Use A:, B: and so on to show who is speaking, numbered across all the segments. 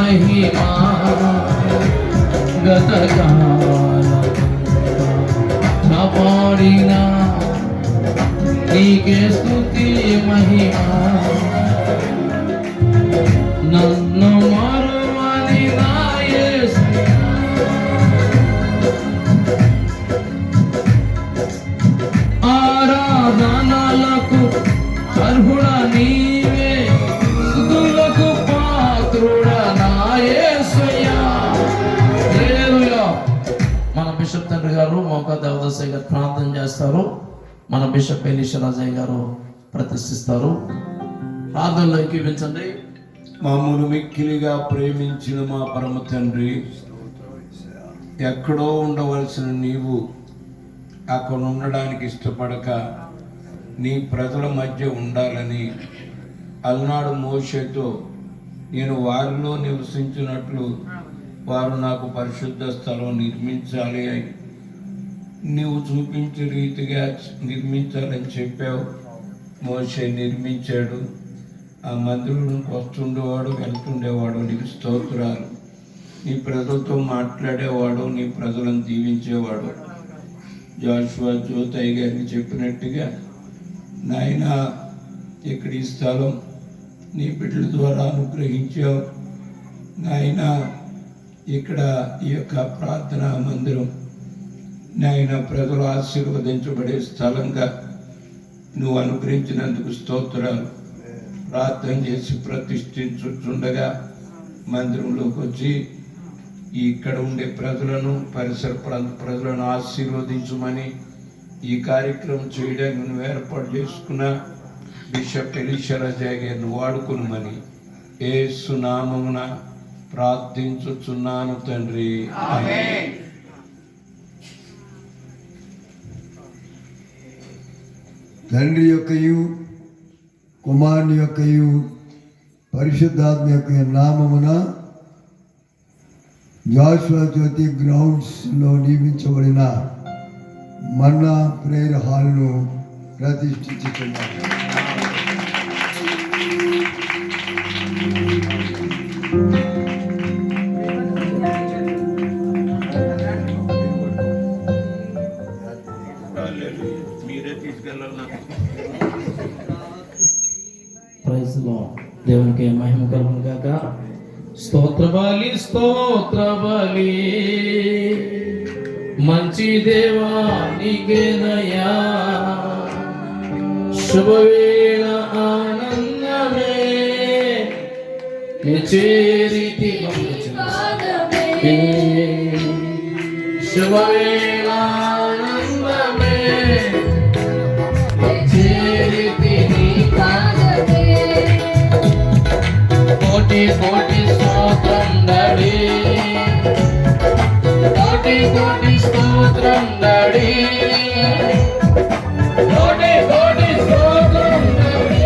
A: మహిమా గతకాల కాపాడిన నీకే స్తుతి మహిమా నన్ను మరువని నా యేసయ్యా ఆరాధనలకు అర్హుడా నీవే స్తుతులకు పాత్రుడా నా యేసయ్యా. హల్లెలూయా. మన బిషప్ తండ్రి గారు మోకా దేవదాసయ్య గారు ప్రార్థన చేస్తారు. మన బిషప్ ఎలీషా రాజయ్య గారు ప్రతిష్ఠిస్తారు. ప్రార్థనలో ఏకీవించండి.
B: మమ్మల్ని మిక్కిలిగా ప్రేమించిన మా పరమ తండ్రి, ఎక్కడో ఉండవలసిన నీవు అక్కడ ఉండడానికి ఇష్టపడక నీ ప్రజల మధ్య ఉండాలని అలనాడు మోషేతో నేను వారిలో నివసించినట్లు వారు నాకు పరిశుద్ధ స్థలం నిర్మించాలి అని నీవు చూపించే రీతిగా నిర్మించాలని చెప్పావు. మోషే నిర్మించాడు. ఆ మందిరంలోకి వస్తుండేవాడు, వెళ్తుండేవాడు. నీకు స్తోత్రాలు. నీ ప్రజలతో మాట్లాడేవాడు, నీ ప్రజలను దీవించేవాడు. జాషువా జ్యోతయ్య గారికి చెప్పినట్టుగా నాయన ఇక్కడ ఈ స్థలం నీ బిడ్డల ద్వారా అనుగ్రహించావు నాయన. ఇక్కడ ఈ యొక్క ప్రార్థనా మందిరం నాయన ప్రజలు ఆశీర్వదించబడే స్థలంగా నువ్వు అనుగ్రహించినందుకు స్తోత్రాలు. ప్రార్థన చేసి ప్రతిష్ఠించుండగా మందిరంలోకి వచ్చి ఇక్కడ ఉండే ప్రజలను, పరిసర ప్రాంత ప్రజలను ఆశీర్వదించమని ఈ కార్యక్రమం చేయడానికి నువ్వు ఏర్పాటు చేసుకున్న బిషప్ ఎలీషా రాజయ్య గారిని వాడుకునమని యేసు నామమున ప్రార్థించుచున్నాను తండ్రి. ఆమేన్.
C: తండ్రి యొక్కయు కుమారుని యొక్కయు పరిశుద్ధాత్మ యొక్క నామమున జాషువా జ్యోతి గ్రౌండ్స్లో నియమించబడిన మన్నా ప్రేయర్ హాల్ను ప్రతిష్ఠించుతున్నారు.
A: Praise Lord. దేవునికి మహిమ కలుగును గాక. స్తోత్ర బలి, స్తోత్ర బలి, మంచి దేవా నీకేనయ్యా. శుభవేళ ఆనందమే చేరితి, శుభవేళ ఆనందమే చేరితి నీ పాదమే. కోటి కోటి స్తోత్రం డాడీ, కోటి కోటి స్తోత్రం డాడీ, కోటి కోటి స్తోత్రం డాడీ.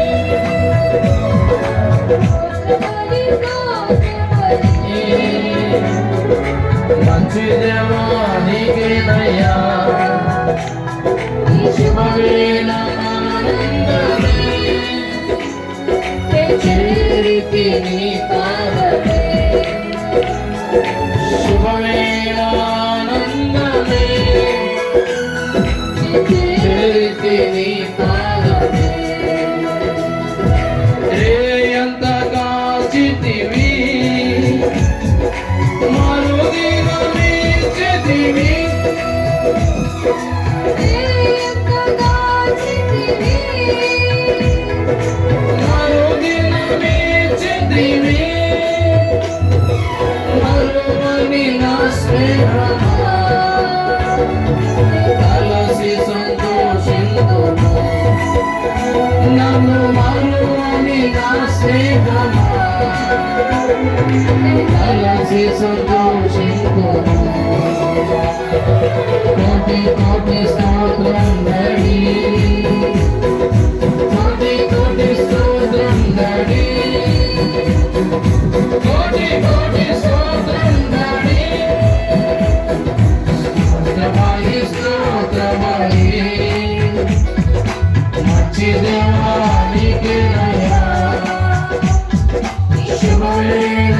A: మంచి దేవా నీకేనయ్యా. శుభవేళ ఆనందమే చేరితి నీ పాదమే. శుభవేళ ఆనందమే చేరితి నీ పాదమే. ఎంత కాచితివి మరుదిన మీచితివి, మరువని నా స్నేహమా కలసి సంతోషింతుము. నన్ను మరువని నా స్నేహమా కలసి సంతోషింతుము. కోటి కోటి స్తోత్రం డాడీ, కోటి కోటి స్తోత్రం డాడీ, కోటి కోటి స్తోత్రం డాడీ. స్తోత్రమై స్తోత్రమై మంచి దేవా నీకేనయ్యా. శుభవేళ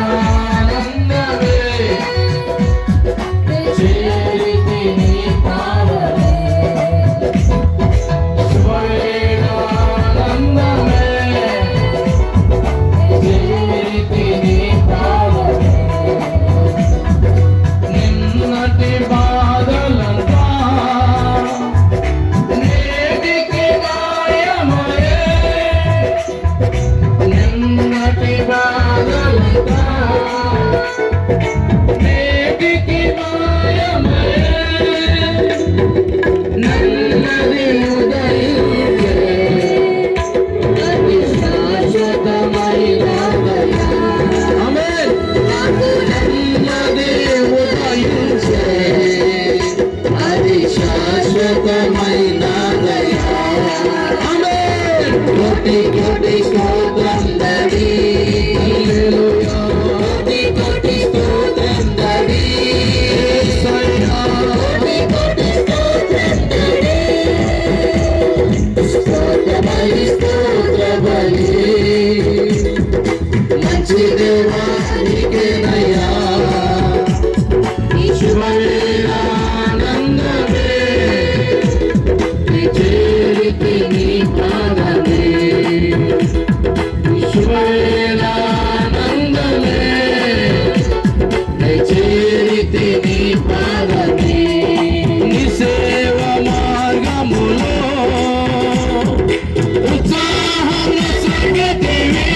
A: మంచి దేవా నీకేనయ్యా ఈ శుభవేళ ఆనందమే నీ చేరితి నీ పాదమే ఈ శుభవేళ ఆనందమే నీ చేరితి నీ పాదమే నీ సేవ మార్గములో ఉత్సాహం సంగతివి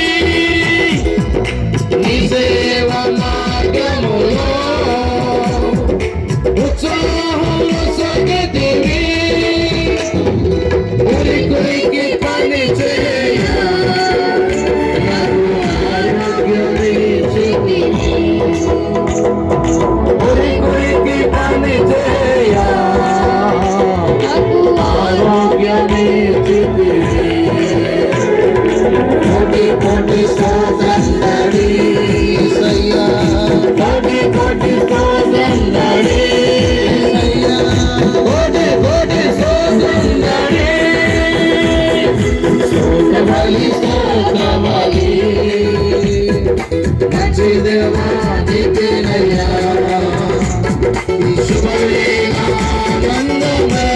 A: నీ సేవ మార్గములో ఉత్సాహం సంగతివి ఉరికి పని చేయ ఉరికి పని చేయ ఆరోగ్యమే కోటి కోటి స్తోత్రందడి సయ్యా కోటి కోటి స్తోత్రందడి సయ్యా కోటి కోటి స్తోత్రందడి స్తోత్రబలి స్తోత్రబలి మంచి దేవా నీకేనయ్యా ఈ శుభవేళ ఆనందమే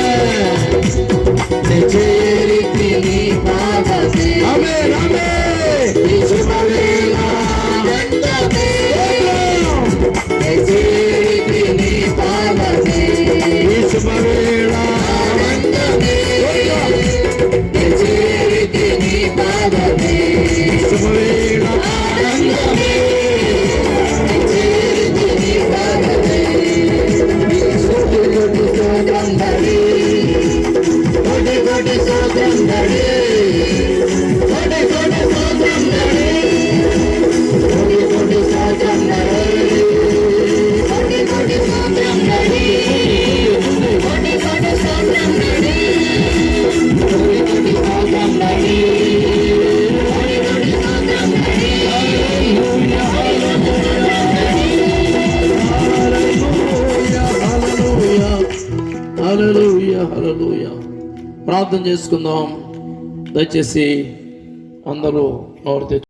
A: నీ చేరితి నీ పాదమే ఆమేన్ ఆమేన్ ఈ శుభవేళ ఆనందమే నీ చేరితి నీ పాదమే ఈ శుభవేళ ఆనందమే నీ చేరితి నీ పాదమే ఈ శుభవేళ ఆనందమే నీ చేరితి నీ పాదమే కోటి కోటి స్తోత్రందడి కోటి కోటి స్తోత్రందడి కోటి కోటి స్తోత్రందడి కోటి కోటి స్తోత్రందడి కోటి కోటి స్తోత్రందడి కోటి కోటి స్తోత్రందడి కోటి కోటి స్తోత్రందడి హల్లెలూయా హల్లెలూయా. ప్రార్థన చేసుకుందాం. దయచేసి అందరూ నోరు తెచ్చు.